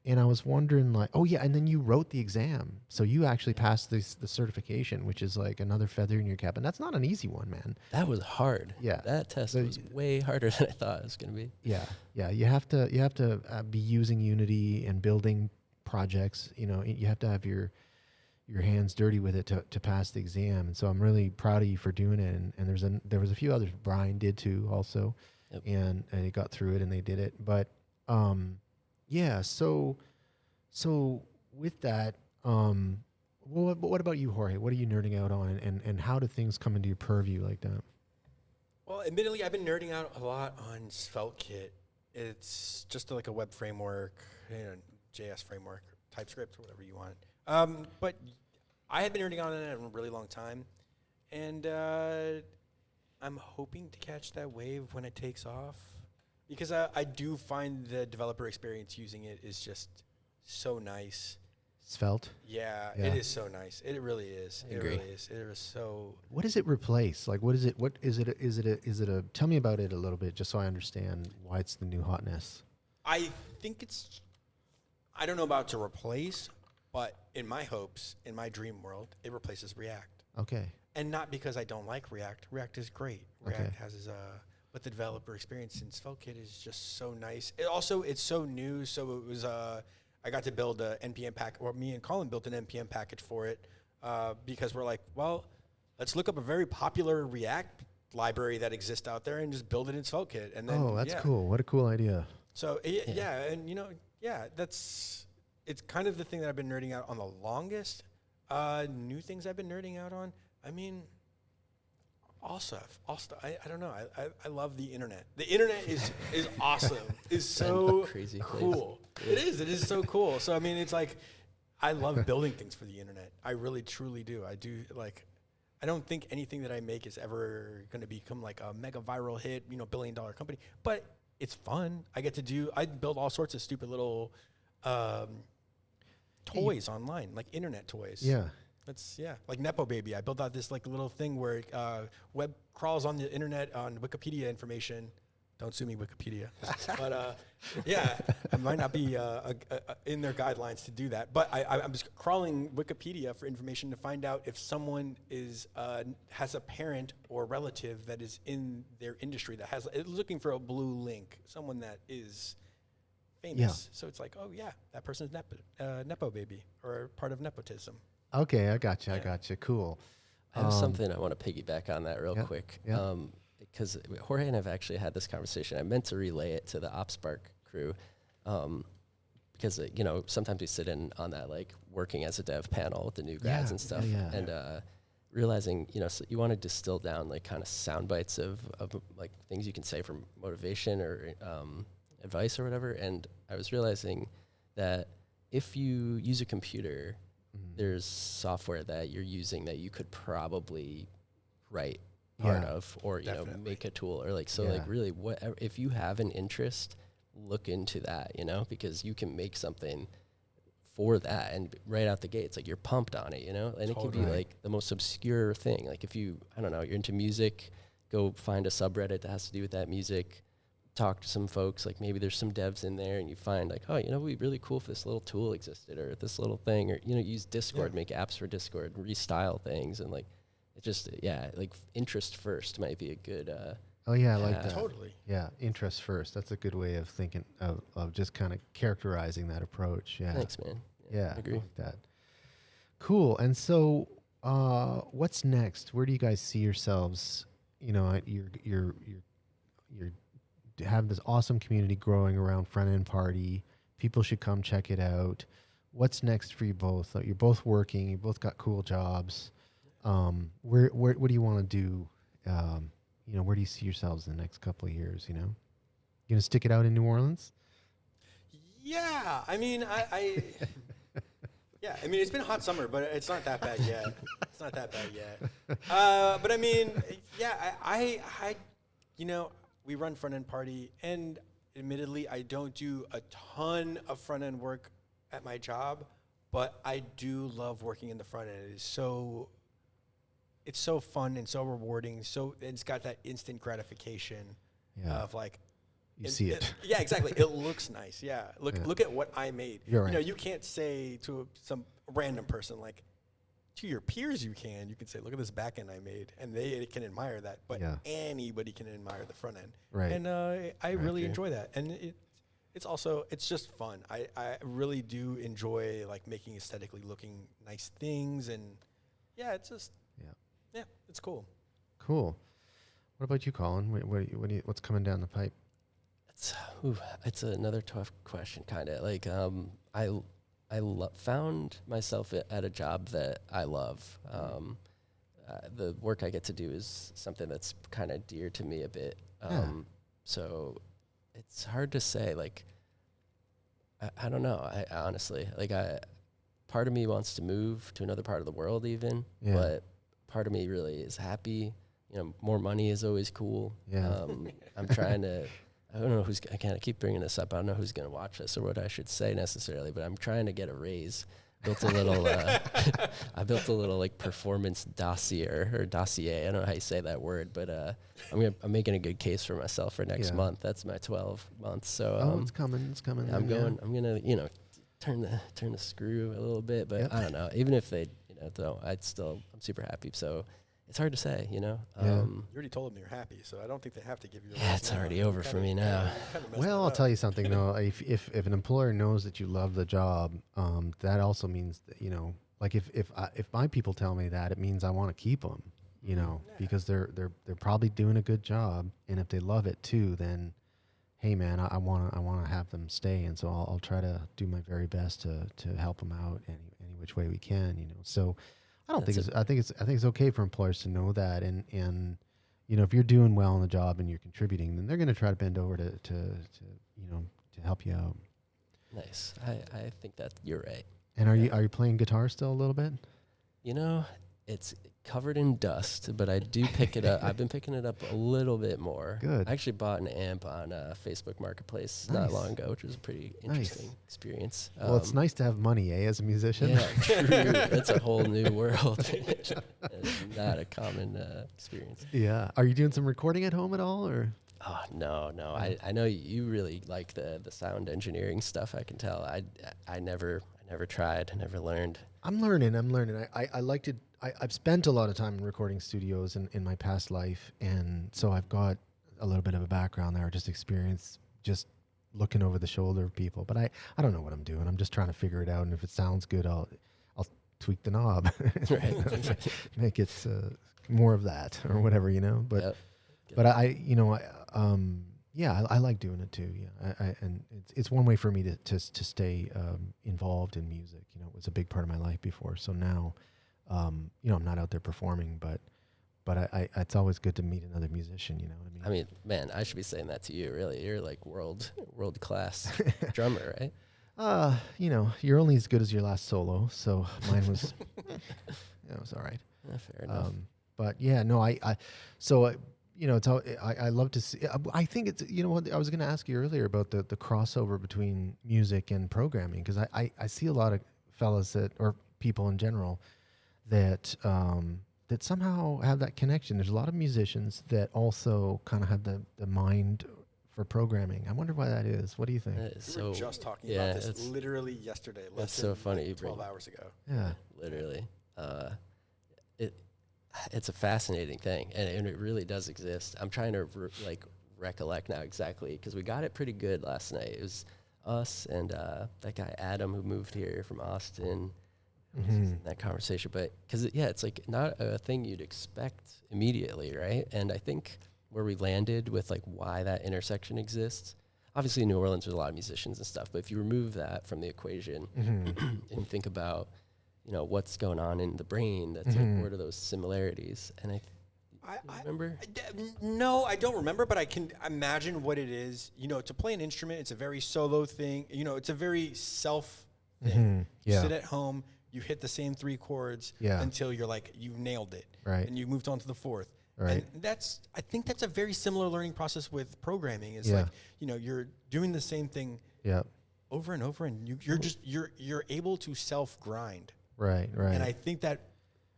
And I was wondering, like, oh yeah, and then you wrote the exam, so you actually passed the certification, which is like another feather in your cap, and that's not an easy one, man.
That was hard.
Yeah,
that test was way harder than I thought it was going to be.
Yeah. You have to be using Unity and building projects. You have to have your hands dirty with it to pass the exam. And so I'm really proud of you for doing it. And there was a few others. Brian did too, also, and they got through it and they did it. But yeah, so with that, what about you, Jorge? What are you nerding out on, and how do things come into your purview like that?
Well, admittedly, I've been nerding out a lot on SvelteKit. It's just like a web framework, JS framework, TypeScript, whatever you want. But I had been nerding out on it a really long time, and I'm hoping to catch that wave when it takes off, because I do find the developer experience using it is just so nice.
Svelte.
Yeah,
Yeah.
it is so nice. It really is.
I
It
agree.
really is. It is so.
What does it replace? Like, what is it? What is it? Is it a? Tell me about it a little bit, just so I understand why it's the new hotness.
I think it's. I don't know about to replace, but in my hopes, in my dream world, it replaces React.
Okay.
And not because I don't like React. React is great.
Okay.
React has but the developer experience in SvelteKit is just so nice. It's so new. So it was I got to build a NPM pack, or me and Colin built an NPM package for it because we're like, well, let's look up a very popular React library that exists out there and just build it in SvelteKit. And then
That's cool. What a cool idea.
So and it's kind of the thing that I've been nerding out on the longest. New things I've been nerding out on. I mean, all stuff. I don't know. I love the internet. The internet is awesome. Is so
crazy
cool. It is so cool. So I mean, it's like I love building things for the internet. I really truly do. I do like. I don't think anything that I make is ever going to become like a mega viral hit, billion-dollar company. But it's fun. I build all sorts of stupid little toys online, like internet toys.
Yeah.
Like Nepo Baby. I built out this like little thing where web crawls on the internet on Wikipedia information. Don't sue me, Wikipedia. But it might not be in their guidelines to do that. But I'm just crawling Wikipedia for information to find out if someone has a parent or relative that is in their industry that is looking for a blue link, someone that is famous.
Yeah.
So it's like, oh yeah, that person's Nepo Baby or part of nepotism.
Okay, I got you. Cool.
I have something I want to piggyback on that real quick.
Yeah.
Because Jorge and I have actually had this conversation. I meant to relay it to the Spark crew. Because, sometimes we sit in on that, like, working as a dev panel with the new grads and stuff. And realizing, so you want to distill down, like, kind of sound bites of like, things you can say for motivation or advice or whatever. And I was realizing that if you use a computer, there's software that you're using that you could probably write part of, or make a tool, or like like really whatever. If you have an interest, look into that, because you can make something for that, and right out the gate, it's like you're pumped on it, and it can be like the most obscure thing. Like if you're into music, go find a subreddit that has to do with that music. Talk to some folks, like maybe there's some devs in there and you find like, oh, it'd be really cool if this little tool existed or this little thing, or, use Discord, make apps for Discord, restyle things. And like, it just, like interest first might be a good,
I like that.
Totally.
Yeah. Interest first. That's a good way of thinking of just kind of characterizing that approach. Yeah.
Thanks, man.
Yeah.
I agree.
I like that. Cool. And so, what's next? Where do you guys see yourselves? You're have this awesome community growing around Front End Party. People should come check it out. What's next for you both? You're both working. You both got cool jobs. What do you want to do? Where do you see yourselves in the next couple of years? You gonna stick it out in New Orleans?
Yeah, I mean, it's been a hot summer, but it's not that bad yet. But I mean, we run Front End Party, and admittedly, I don't do a ton of front end work at my job, but I do love working in the front end. It's so fun and so rewarding. So it's got that instant gratification of like,
you see it.
Yeah, exactly. It looks nice. Yeah, look at what I made.
You're right.
You can't say to some random person like. To your peers, you can say, "Look at this back end I made," and they can admire that. But anybody can admire the front end,
right?
And I really enjoy that, and it's just fun. I really do enjoy like making aesthetically looking nice things, and it's just it's cool.
Cool. What about you, Colin? What's coming down the pipe?
It's another tough question, kind of like I found myself at a job that I love. The work I get to do is something that's kind of dear to me a bit. So it's hard to say. Like, I don't know. I honestly, part of me wants to move to another part of the world even, but part of me really is happy, more money is always cool.
Yeah.
I'm trying to, I don't know I keep bringing this up. I don't know who's going to watch this or what I should say necessarily, but I'm trying to get a raise. Built a little, I built a little like performance dossier. I don't know how you say that word, but I'm making a good case for myself for next month. That's my 12 months. So
it's coming.
I'm gonna turn the screw a little bit, but I don't know. Even if they don't, I'm super happy. So it's hard to say,
You already told them you're happy, so I don't think they have to give you.
It's already over for me now.
Well, I'll tell you something though. If an employer knows that you love the job, that also means that like if my people tell me that, it means I want to keep them. Because they're probably doing a good job, and if they love it too, then hey man, I want to have them stay, and so I'll try to do my very best to help them out any which way we can. So. I think it's okay for employers to know that, and if you're doing well in the job and you're contributing, then they're going to try to bend over to help you out.
Nice. I think that you're right.
And are you playing guitar still a little bit?
It's covered in dust, but I do pick it up. I've been picking it up a little bit more.
Good.
I actually bought an amp on Facebook Marketplace not long ago, which was a pretty interesting experience.
Well, it's nice to have money, as a musician.
Yeah, true. It's a whole new world. It's not a common experience.
Yeah. Are you doing some recording at home at all, or?
Oh, no. I know you really like the sound engineering stuff. I can tell. I never tried. I never learned.
I'm learning. I like to. I've spent a lot of time in recording studios in my past life, and so I've got a little bit of a background there, just experience, just looking over the shoulder of people. But I don't know what I'm doing. I'm just trying to figure it out, and if it sounds good, I'll tweak the knob, make it more of that or whatever, But but I like doing it too. Yeah, and it's one way for me to stay involved in music. It was a big part of my life before. So now. I'm not out there performing, but it's always good to meet another musician. You know what I mean?
I mean, man, I should be saying that to you. Really, you're like world class drummer, right?
You're only as good as your last solo. So mine was, it was all right.
Fair enough.
But yeah, no, I love to see. I think it's what I was going to ask you earlier about the crossover between music and programming, because I see a lot of fellas or people in general that somehow have that connection. There's a lot of musicians that also kind of have the mind for programming. I wonder why that is. What do you think?
We were just talking about this literally yesterday.
That's so funny.
12 hours ago.
Yeah.
Literally. It's a fascinating thing, and it really does exist. I'm trying to recollect now exactly, because we got it pretty good last night. It was us and that guy Adam, who moved here from Austin. In that conversation, but because it's like not a thing you'd expect immediately, right? And I think where we landed with like why that intersection exists, obviously in New Orleans there's a lot of musicians and stuff, but if you remove that from the equation and think about what's going on in the brain, that's like, what are those similarities? And I remember?
No, I don't remember, but I can imagine what it is. To play an instrument, it's a very solo thing. It's a very self thing. You sit at home. You hit the same 3 chords until you're like, you've nailed it.
Right.
And you moved on to the 4th.
Right.
And I think that's a very similar learning process with programming. It's like, you're doing the same thing over and over, and you're able to self-grind.
Right.
And I think that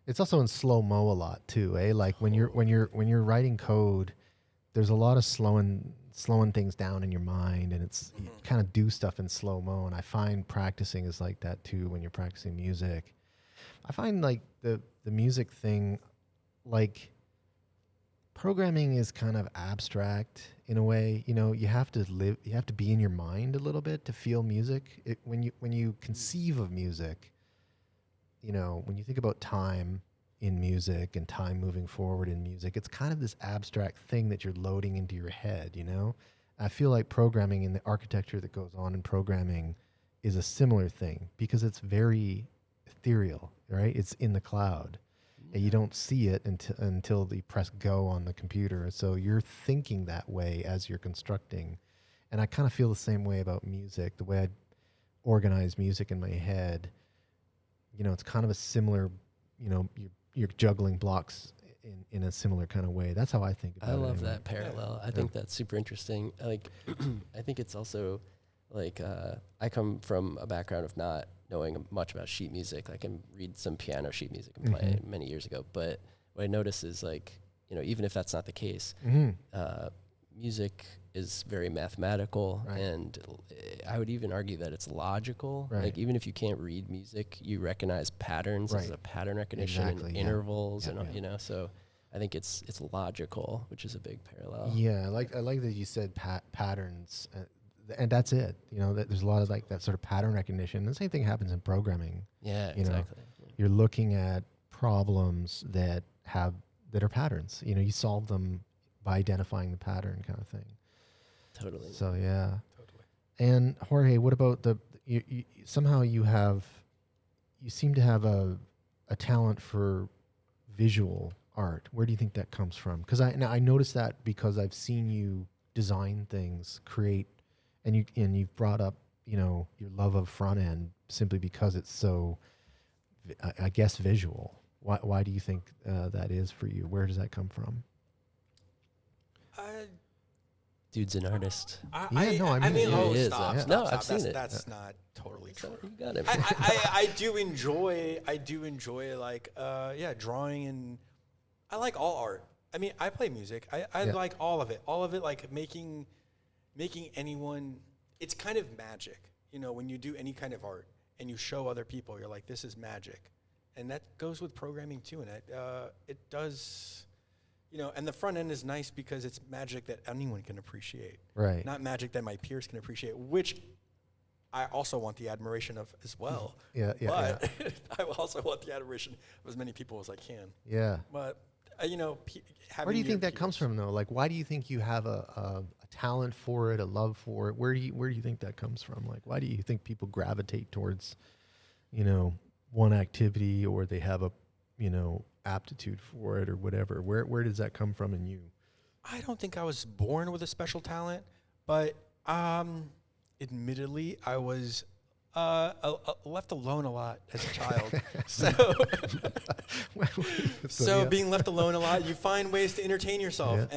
it's also in slow-mo a lot too, eh? Like when you're writing code, there's a lot of slowing things down in your mind, and it's you kind of do stuff in slow-mo. And I find practicing is like that too when you're practicing music. I find like the music thing, like programming is kind of abstract in a way. You have to be in your mind a little bit to feel music. When you conceive of music, when you think about time in music and time moving forward in music, it's kind of this abstract thing that you're loading into your head, I feel like programming and the architecture that goes on in programming is a similar thing, because it's very ethereal, right? It's in the cloud. And you don't see it until you press go on the computer. So you're thinking that way as you're constructing. And I kind of feel the same way about music, the way I organize music in my head. It's kind of a similar, you're juggling blocks in a similar kind of way. That's how I think about it.
I love
anyway.
that parallel. I think that's super interesting. Like, I think it's also like I come from a background of not knowing much about sheet music. I can read some piano sheet music and play it many years ago. But what I notice is like, even if that's not the case, music is very mathematical, and I would even argue that it's logical. Like even if you can't read music, you recognize patterns as a pattern recognition and intervals, and so I think it's logical, which is a big parallel.
Yeah, I like that you said patterns, and that's it. That there's a lot of like that sort of pattern recognition. The same thing happens in programming.
Yeah, exactly.
You're looking at problems that are patterns. You solve them by identifying the pattern, kind of thing.
Totally.
So yeah.
Totally.
And Jorge, what about somehow you seem to have a talent for visual art. Where do you think that comes from? Because I noticed that because I've seen you design things, create, and you've brought up your love of front end simply because it's so, I guess, visual. Why do you think that is for you? Where does that come from?
Dude's an artist.
Stop.
I've
Stop.
seen it.
That's not totally true.
You got it.
I do enjoy like drawing, and I like all art. I mean, I play music. I like all of it. All of it, like making anyone. It's kind of magic, when you do any kind of art and you show other people, you're like, this is magic, and that goes with programming too. And it does. And the front end is nice because it's magic that anyone can appreciate.
Right.
Not magic that my peers can appreciate, which I also want the admiration of as well. But I also want the admiration of as many people as I can.
Yeah.
But,
where do you think that comes from, though? Like, why do you think you have a talent for it, a love for it? Where do you think that comes from? Like, why do you think people gravitate towards, one activity, or they have a, aptitude for it or whatever? Where does that come from in you?
I don't think I was born with a special talent, but admittedly, I was left alone a lot as a child. So being left alone a lot, you find ways to entertain yourself,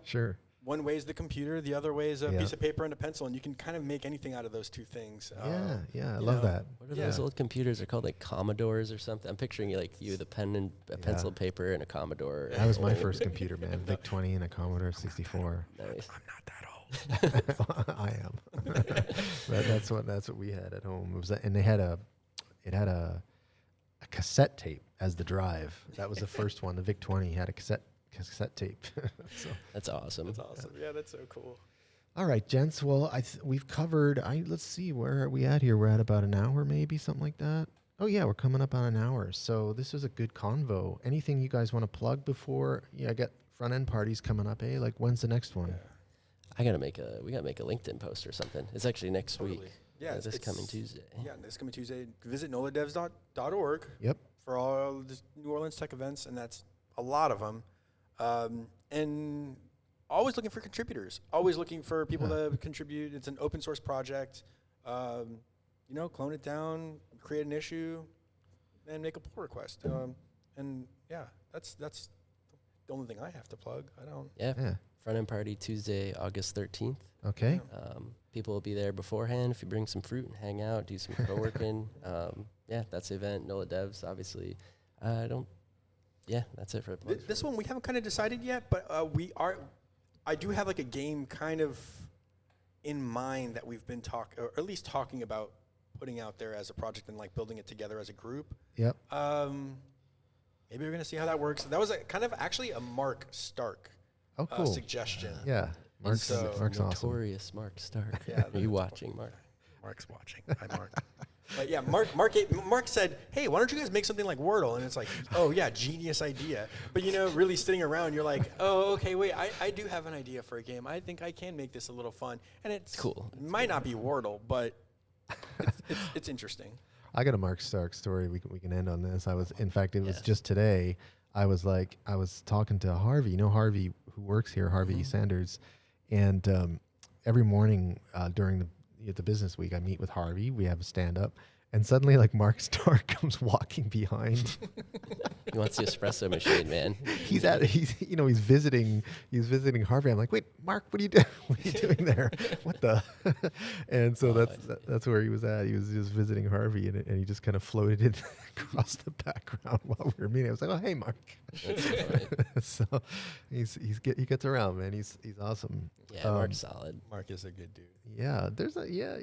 Sure.
One way is the computer, the other way is a piece of paper and a pencil, and you can kind of make anything out of those two things.
I love that.
What are those old computers? They're called like Commodores or something. I'm picturing you with a pen and a pencil, paper, and a Commodore.
That was my first computer, man. VIC-20 and a Commodore 64.
Nice.
I'm not that old.
I am. That's what we had at home. And it had a cassette tape as the drive. That was the first one. The VIC-20 had a cassette tape. So
That's awesome.
That's awesome. Yeah, that's so cool.
All right, gents. Well, we've covered. Let's see, where are we at here? We're at about an hour, maybe something like that. Oh yeah, we're coming up on an hour. So this was a good convo. Anything you guys want to plug before? I got front end parties coming up. Like when's the next one?
We gotta make a LinkedIn post or something. It's actually next week.
Yeah,
this coming Tuesday.
Yeah, this coming Tuesday. Visit noladevs.org.
Yep.
For all the New Orleans tech events, and that's a lot of them. And always looking for contributors. Always looking for people to contribute. It's an open source project. Clone it down, create an issue, and make a pull request. And yeah, that's the only thing I have to plug. I don't.
Yeah. Front end party Tuesday, August 13th.
Okay.
People will be there beforehand. If you bring some fruit and hang out, do some co-working. That's the event. NOLA Devs, obviously. That's it for the plugs.
This one we haven't kind of decided yet, but I do have like a game kind of in mind that we've been or at least talking about putting out there as a project and like building it together as a group.
Yep.
Maybe we're gonna see how that works. That was actually a Mark Stark suggestion.
Yeah. Mark's
notorious
awesome.
Mark Stark.
Yeah,
Are you watching, Mark?
Mark's watching. Hi, Mark. But yeah, Mark said, "Hey, why don't you guys make something like Wordle?" And it's like, "Oh yeah, genius idea." But really sitting around, you're like, "Oh, okay, wait, I do have an idea for a game. I think I can make this a little fun." And it's
cool.
It might not be Wordle, but it's interesting.
I got a Mark Stark story. We can end on this. It was just today. I was talking to Harvey. Harvey who works here, Harvey Sanders, and every morning during the business week, I meet with Harvey. We have a stand up, And suddenly, like Mark Stark comes walking behind.
He wants the espresso machine, man.
He's visiting Harvey. I'm like, wait, Mark, what are you doing? What are you doing there? What the? And so that's where he was at. He was just visiting Harvey, and he just kind of floated in across the background while we were meeting. I was like, oh, hey, Mark.
That's so funny.
So he gets around, man. He's awesome.
Yeah, Mark's solid.
Mark is a good dude.
Yeah,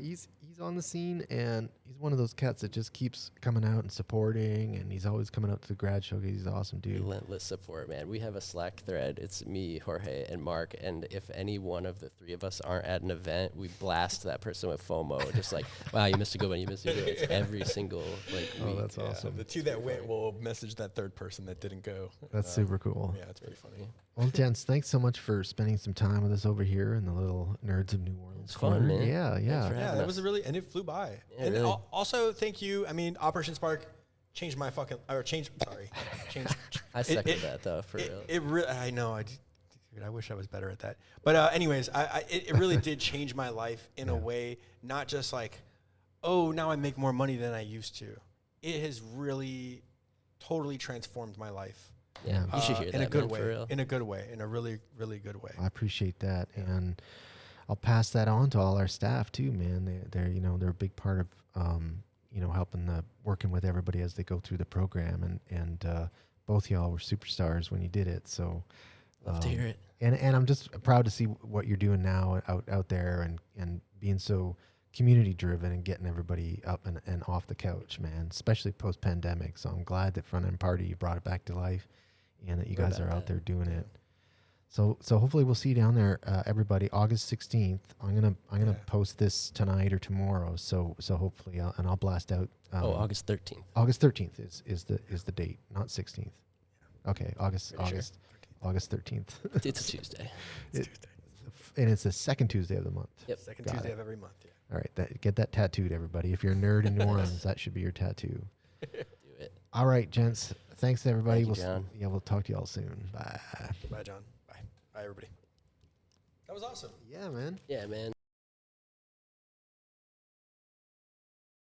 he's on the scene, and he's one of those cats that just keeps coming out and supporting, and he's always coming out to the grad show. He's an awesome dude.
Relentless support, man. We have a Slack thread. It's me, Jorge, and Mark. And if any one of the three of us aren't at an event, we blast that person with FOMO. Just like, wow, you missed a good one. You missed a good one. It's every single week.
That's awesome.
The two that went will message that third person that didn't go.
That's super cool.
Yeah, it's pretty funny.
Well, gents, thanks so much for spending some time with us over here in the little Nerds of New Orleans.
It's fun, man.
Yeah.
Yeah, that was and it flew by.
Yeah,
and
really.
Also, thank you. I mean, Operation Spark changed my changed.
I second that though, for real.
It really, I know. I wish I was better at that. But anyways, it really did change my life in a way, not just like, oh, now I make more money than I used to. It has really totally transformed my life.
Yeah, you should hear
in
that,
a good
man,
way.
for real.
In a good way. In a really, really good way.
I appreciate that, and I'll pass that on to all our staff too, man. They're a big part of helping working with everybody as they go through the program, and both y'all were superstars when you did it. So
Love to hear it.
And I'm just proud to see what you're doing now out there, and being so community driven and getting everybody up and off the couch, man, especially post pandemic. So I'm glad that Front End Party brought it back to life, and that you guys are out there doing it. So hopefully we'll see you down there, everybody. August 16th. I'm gonna post this tonight or tomorrow. So hopefully, I'll blast out.
August 13th.
August 13th is the date, not 16th. Okay, August 13th.
It's a Tuesday.
And it's the second Tuesday of the month.
Yep.
Second
Got
Tuesday
it.
of every month. Yeah.
All right, get that tattooed, everybody. If you're a nerd in New Orleans, that should be your tattoo.
Do it.
All right, gents. Thanks, everybody.
Thank you, John.
We'll talk to y'all soon. Bye.
Bye, John. Bye. Bye, everybody. That was awesome.
Yeah, man.
Yeah, man.